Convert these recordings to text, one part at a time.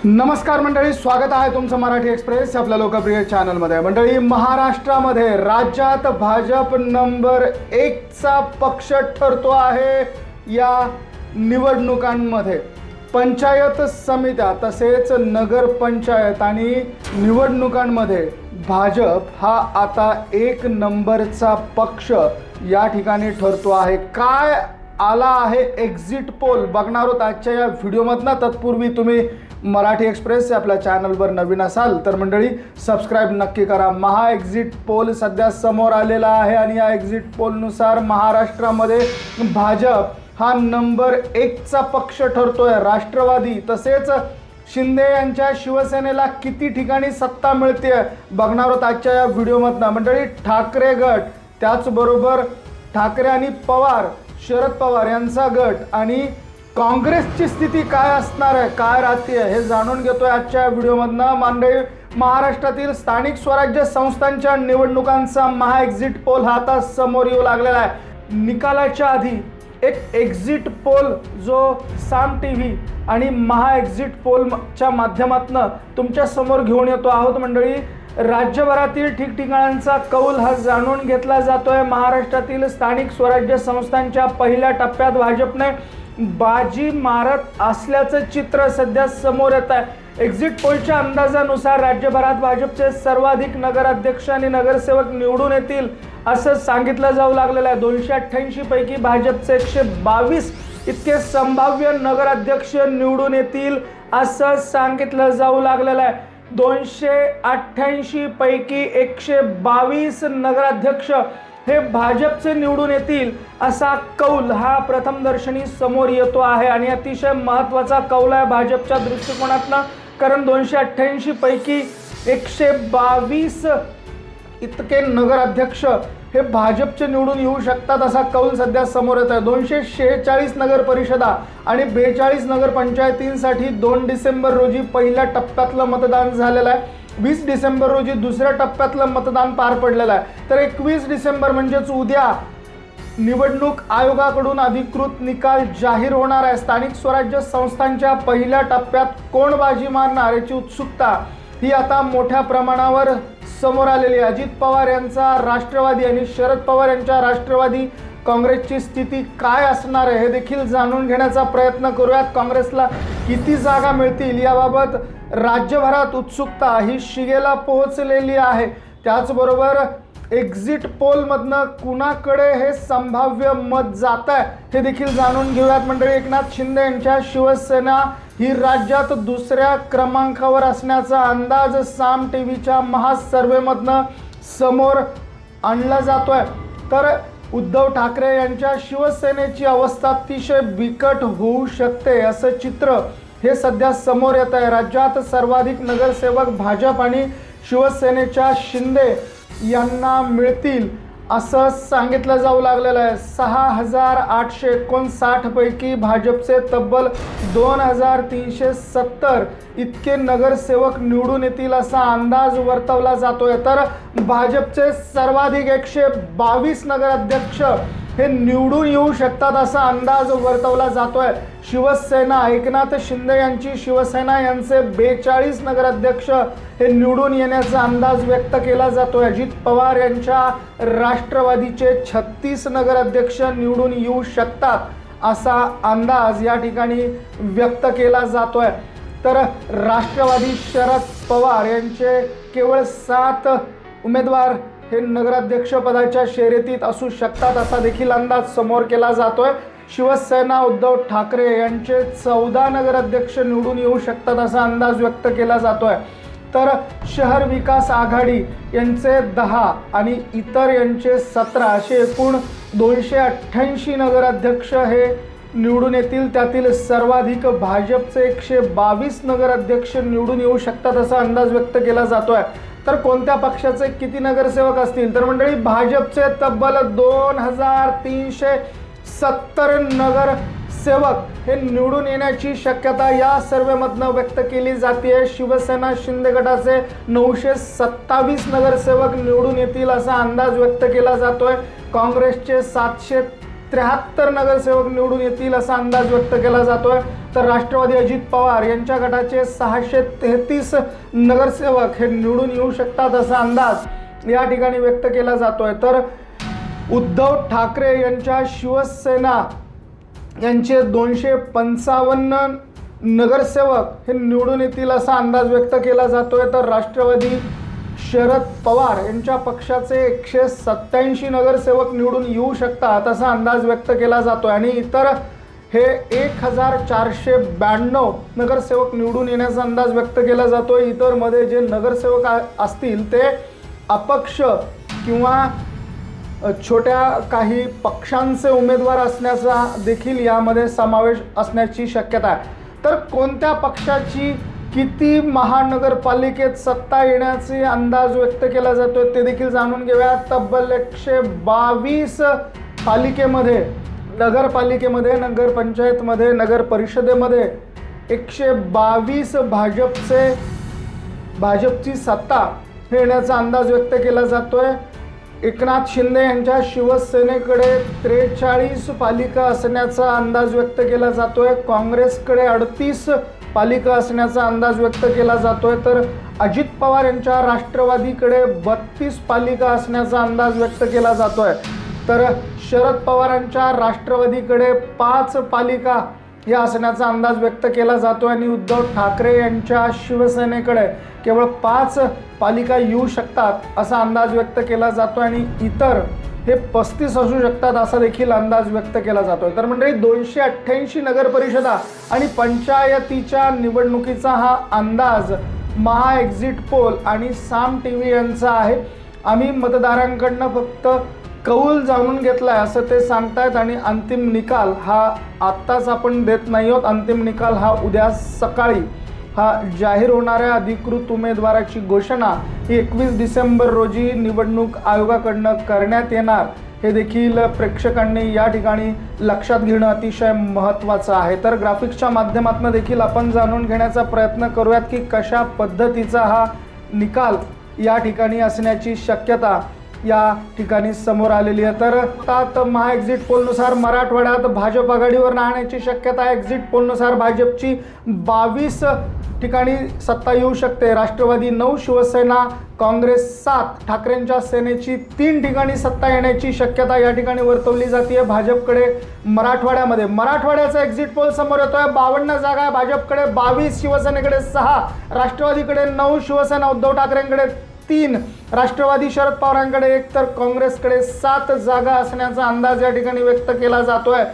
नमस्कार मंडळी, स्वागत आहे तुमचं मराठी एक्सप्रेस आपल्या लोकप्रिय चॅनलमध्ये। मंडळी, महाराष्ट्रामध्ये राज्यात भाजप नंबर 1 चा पक्ष ठरतो आहे। या निवडणुकांमध्ये पंचायत समित्या तसेच नगरपंचायत आणि निवडणुकांमध्ये भाजप हा आता 1 नंबरचा पक्ष या ठिकाणी ठरतो आहे। काय आला आहे एक्झिट पोल बघणार आहोत आजच्या या व्हिडिओमधनं। तत्पूर्वी तुम्ही मराठी एक्सप्रेस आपल्या चॅनलवर नवीन असाल तर मंडळी सबस्क्राइब नक्की करा। महा एक्झिट पोल सध्या समोर आलेला आहे आणि या एक्झिट पोलनुसार महाराष्ट्रामध्ये भाजप हा नंबर 1 चा पक्ष ठरतोय। राष्ट्रवादी तसेच शिंदे यांच्या शिवसेनेला किती ठिकाणी सत्ता मिळते बघणार आहोत आजच्या या व्हिडिओमधनं। मंडळी, ठाकरे गट, त्याचबरोबर ठाकरे आणि पवार, शरद पवार यांचा गट आणि काँग्रेसची स्थिती काय असणार आहे, काय राहते हे जाणून घेतोय आजच्या व्हिडिओमधनं। मंडळी, महाराष्ट्रातील स्थानिक स्वराज्य संस्थांच्या निवडणुकांचा महा एक्झिट पोल हा आता समोर येऊ लागलेला आहे। निकालाच्या आधी एक एक्झिट पोल जो साम टीव्ही आणि महा एक्झिट पोलच्या माध्यमातून तुमच्या समोर घेऊन येतो आहोत। मंडळी, राज्यभरातील ठिकठिकाणांचा कौल हा जाणून घेतला जातोय। महाराष्ट्रातील स्थानिक स्वराज्य संस्थांच्या पहिल्या टप्प्यात भाजपने बाजी मारत असल्याचं चित्र सध्या समोर येत आहे। एक्झिट पोलच्या अंदाजानुसार राज्यभरात भाजपचे सर्वाधिक नगराध्यक्ष आणि नगरसेवक निवडून येतील असं सांगितलं जाऊ लागलेलं आहे। 288 पैकी भाजपचे 122 इतके संभाव्य नगराध्यक्ष निवडून येतील असं सांगितलं जाऊ लागलेलं आहे। 288 पैकी 122 नगराध्यक्ष हे भाजपचे निवडून येतील असा कौल हा प्रथमदर्शनी समोर येतो आहे आणि अतिशय महत्त्वाचा कौल आहे भाजपच्या दृष्टिकोनातनं। कारण 288 पैकी 122 इतके नगराध्यक्ष हे भाजपचे निवडून येऊ शकतात असा कौल सध्या समोर येत आहे। 246 नगर परिषदा आणि 42 नगरपंचायतींसाठी 2 डिसेंबर रोजी पहिल्या टप्प्यातलं मतदान झालेलं आहे। 20 डिसेंबर रोजी दुसऱ्या टप्प्यातलं मतदान पार पडलेलं आहे। तर 21 डिसेंबर म्हणजेच उद्या निवडणूक आयोगाकडून अधिकृत निकाल जाहीर होणार आहे। स्थानिक स्वराज्य संस्थांच्या पहिल्या टप्प्यात कोण बाजी मारणार याची उत्सुकता ही आता मोठ्या प्रमाणावर समोर आलेली आहे। अजित पवार यांचा राष्ट्रवादी आणि शरद पवार यांच्या राष्ट्रवादी काँग्रेसची स्थिती काय असणार आहे हे देखील जाणून घेण्याचा प्रयत्न करूयात। काँग्रेसला किती जागा मिळतील याबाबत राज्यभरात उत्सुकता ही शिगेला पोहोचलेली आहे। त्याचबरोबर एक्झिट पोलमधनं कुणाकडे हे संभाव्य मत जात आहे हे देखील जाणून घेऊयात। मंडळी, एकनाथ शिंदे यांच्या शिवसेना ही राज्यात दुसऱ्या क्रमांकावर असण्याचा अंदाज साम टीव्हीच्या महासर्वेमधनं समोर आणला जातोय। तर उद्धव ठाकरे यांच्या शिवसेनेची अवस्था अतिशय बिकट होऊ शकते असं चित्र हे सध्या समोर येत आहे। राज्यात सर्वाधिक नगरसेवक भाजप आणि शिवसेनेच्या शिंदे यांना मिळतील असं सांगितलं जाऊ लागलेलं आहे। 6859 पैकी भाजपचे तब्बल 2370 इतके नगरसेवक निवडून येतील असा अंदाज वर्तवला जातोय। तर भाजपचे सर्वाधिक 122 नगराध्यक्ष हे निवडून येऊ शकतात असा अंदाज वर्तवला जातोय। शिवसेना, एकनाथ शिंदे यांची शिवसेना यांचे 42 नगराध्यक्ष हे निवडून येण्याचा अंदाज व्यक्त केला जातोय। अजित पवार यांच्या राष्ट्रवादीचे 36 नगराध्यक्ष निवडून येऊ शकतात असा अंदाज या ठिकाणी व्यक्त केला जातोय। तर राष्ट्रवादी शरद पवार यांचे केवळ 7 उमेदवार हे नगराध्यक्ष पदाच्या शर्यतीत असू शकतात असा देखील अंदाज समोर केला जातोय। शिवसेना उद्धव ठाकरे यांचे 14 नगराध्यक्ष निवडून येऊ शकतात असा अंदाज व्यक्त केला जातोय। तर शहर विकास आघाडी यांचे 10 आणि इतर यांचे 17 असे एकूण 288 नगराध्यक्ष हे निवडून येतील। त्यातील सर्वाधिक भाजपचे 122 नगराध्यक्ष निवडून येऊ शकतात असा अंदाज व्यक्त केला जातोय। तर कोणत्या पक्षाचे किती नगरसेवक असतील तर मंडळी, भाजपचे तब्बल 2370 नगरसेवक हे निवडून येण्याची शक्यता या सर्वेमधनं व्यक्त केली जाते। शिवसेना शिंदे गटाचे 927 नगरसेवक निवडून येतील असा अंदाज व्यक्त केला जातोय। काँग्रेसचे 73 नगरसेवक निवडून येतील असा अंदाज व्यक्त केला जातोय। तर राष्ट्रवादी अजित पवार यांच्या गटाचे 633 नगरसेवक हे निवडून येऊ शकतात असा अंदाज या ठिकाणी व्यक्त केला जातोय। तर उद्धव ठाकरे यांच्या शिवसेना यांचे 255 नगरसेवक हे निवडून येतील असा अंदाज व्यक्त केला जातोय। तर राष्ट्रवादी शरद पवार यांच्या पक्षाचे 187 नगरसेवक निवडून येऊ शकतात असा अंदाज व्यक्त केला जातोय आणि इतर हे 1492 नगरसेवक निवडून येण्याचा अंदाज व्यक्त केला जातोय। इतर मध्ये जे नगरसेवक असतील ते अपक्ष किंवा छोट्या काही पक्षांचे उमेदवार असण्याचा देखील यामध्ये समावेश असण्याची शक्यता आहे। तर कोणत्या पक्षाची किती महानगरपालिकेत सत्ता येण्याचे अंदाज व्यक्त केला जातोय ते देखील जाणून घेऊया। तब्बल 122 पालिकेमध्ये, नगरपालिकेमध्ये, नगरपंचायतमध्ये, नगर परिषदेमध्ये 122 भाजपची सत्ता येण्याचा अंदाज व्यक्त केला जातोय। एकनाथ शिंदे यांच्या शिवसेनेकडे 43 पालिका असण्याचा अंदाज व्यक्त केला जातोय। काँग्रेसकडे 38 पालिका असण्याचा अंदाज व्यक्त केला जातोय। तर अजित पवार यांच्या राष्ट्रवादीकडे 32 पालिका असण्याचा अंदाज व्यक्त केला जातोय। तर शरद पवारांच्या राष्ट्रवादीकडे 5 पालिका या असण्याचा अंदाज व्यक्त केला जातोय आणि उद्धव ठाकरे यांच्या शिवसेनेकडे केवळ 5 पालिका येऊ शकतात असा अंदाज व्यक्त केला जातोय आणि इतर हे 35 असू शकतात असा देखील अंदाज व्यक्त केला जातोय। तर मंडळी 288 नगर परिषदा आणि पंचायतीच्या निवडणुकीचा हा अंदाज महा एक्झिट पोल आणि साम टीव्ही यांचा आहे। आम्ही मतदारांकडनं फक्त कौल जाणून घेतलाय असं ते सांगतायत आणि अंतिम निकाल हा आत्ताच आपण देत नाही आहोत। अंतिम निकाल हा उद्या सकाळी हा जाहीर होणाऱ्या अधिकृत उमेदवाराची घोषणा ही 21 डिसेंबर रोजी निवडणूक आयोगाकडनं करण्यात येणार हे देखील प्रेक्षकांनी या ठिकाणी लक्षात घेणं अतिशय महत्त्वाचं आहे। तर ग्राफिक्सच्या माध्यमातून देखील आपण जाणून घेण्याचा प्रयत्न करूयात की कशा पद्धतीचा हा निकाल या ठिकाणी असण्याची शक्यता या ठिकाणी समोर आलेली आहे। तर आता महा एक्झिट पोलनुसार मराठवाड्यात भाजप आघाडीवर राहण्याची शक्यता आहे। एक्झिट पोलनुसार भाजपची 22 ठिकाणी सत्ता येऊ शकते, राष्ट्रवादी 9, शिवसेना काँग्रेस 7, ठाकरेंच्या सेनेची 3 ठिकाणी सत्ता येण्याची शक्यता या ठिकाणी वर्तवली जाते। भाजपकडे मराठवाड्याचा एक्झिट पोल समोर येतोय। 52 जागा आहे भाजपकडे, 22 शिवसेनेकडे 6, राष्ट्रवादीकडे 9, शिवसेना उद्धव ठाकरेंकडे 3, राष्ट्रवादी शरद पवारांकडे 1 तर काँग्रेसकडे 7 जागा असण्याचा अंदाज या ठिकाणी व्यक्त केला जातोय।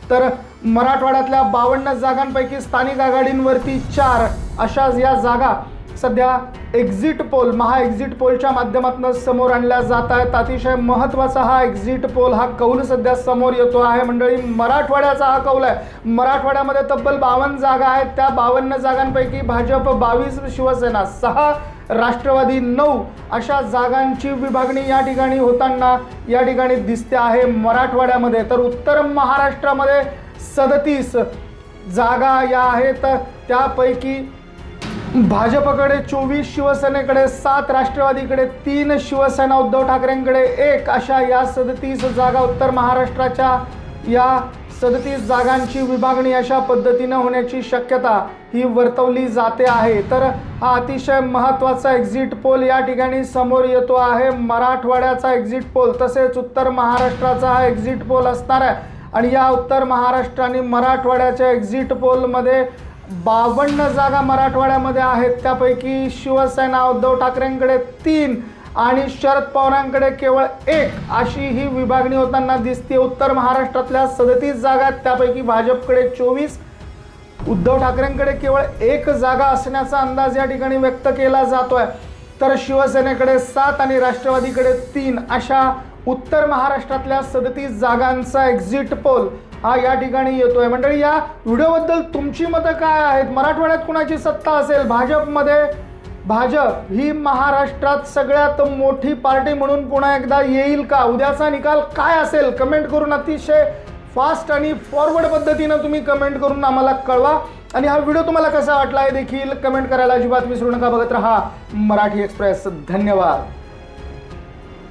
तर मराठवाड्यातल्या 52 जागांपैकी स्थानिक आघाडींवरती 4 अशा या जागा सध्या एक्झिट पोल, महा एक्झिट पोलच्या माध्यमातून समोर आणल्या जात आहेत। अतिशय महत्त्वाचा हा एक्झिट पोल हा कौल सध्या समोर येतो आहे मंडळी। मराठवाड्याचा हा कौल आहे। मराठवाड्यामध्ये तब्बल 52 जागा आहेत। त्या 52 जागांपैकी भाजप 22, शिवसेना 6, राष्ट्रवादी 9 अशा जागांची विभागणी या ठिकाणी होताना या ठिकाणी दिसते आहे मराठवाड्यामध्ये। तर उत्तर महाराष्ट्रामध्ये 37 जागा या आहेत, त्यापैकी भाजपकडे 24, शिवसेनेकडे 7, राष्ट्रवादीकडे 3, शिवसेना उद्धव ठाकरेंकडे 1 अशा या 37 जागा उत्तर महाराष्ट्राच्या या 37 जागांची विभागणी अशा पद्धतीने होण्याची शक्यता ही वर्तवली जाते आहे। तर हा अतिशय महत्त्वाचा एक्झिट पोल या ठिकाणी समोर येतो आहे। मराठवाड्याचा एक्झिट पोल तसेच उत्तर महाराष्ट्राचा हा एक्झिट पोल असणार आहे आणि या उत्तर महाराष्ट्र आणि मराठवाड्याच्या एक्झिट पोलमध्ये 52 जागा मराठवाड्यामध्ये आहेत, त्यापैकी शिवसेना उद्धव ठाकरेंकडे 3 आणि शरद पवारांकडे केवळ 1 अशी ही विभागणी होताना दिसते। उत्तर महाराष्ट्रातल्या 37 जागा त्यापैकी भाजपकडे 24, उद्धव ठाकरेंकडे केवळ 1 जागा असण्याचा अंदाज या ठिकाणी व्यक्त केला जातोय। तर शिवसेनेकडे 7 आणि राष्ट्रवादीकडे 3 अशा उत्तर महाराष्ट्रातल्या 37 जागांचा एक्झिट पोल हा या ठिकाणी येतोय। मंडळी, या व्हिडिओबद्दल तुमची मतं काय आहेत? मराठवाड्यात कुणाची सत्ता असेल? भाजप ही महाराष्ट्रात सगळ्यात मोठी पार्टी म्हणून पुन्हा एकदा येईल का? उद्याचा निकाल काय असेल? कमेंट करून अतिशय फास्ट आणि फॉरवर्ड पद्धतीने तुम्ही कमेंट करून आम्हाला कळवा आणि हा व्हिडिओ तुम्हाला कसा वाटला हे देखील कमेंट करायला अजिबात विसरू नका। बघत रहा मराठी एक्सप्रेस। धन्यवाद।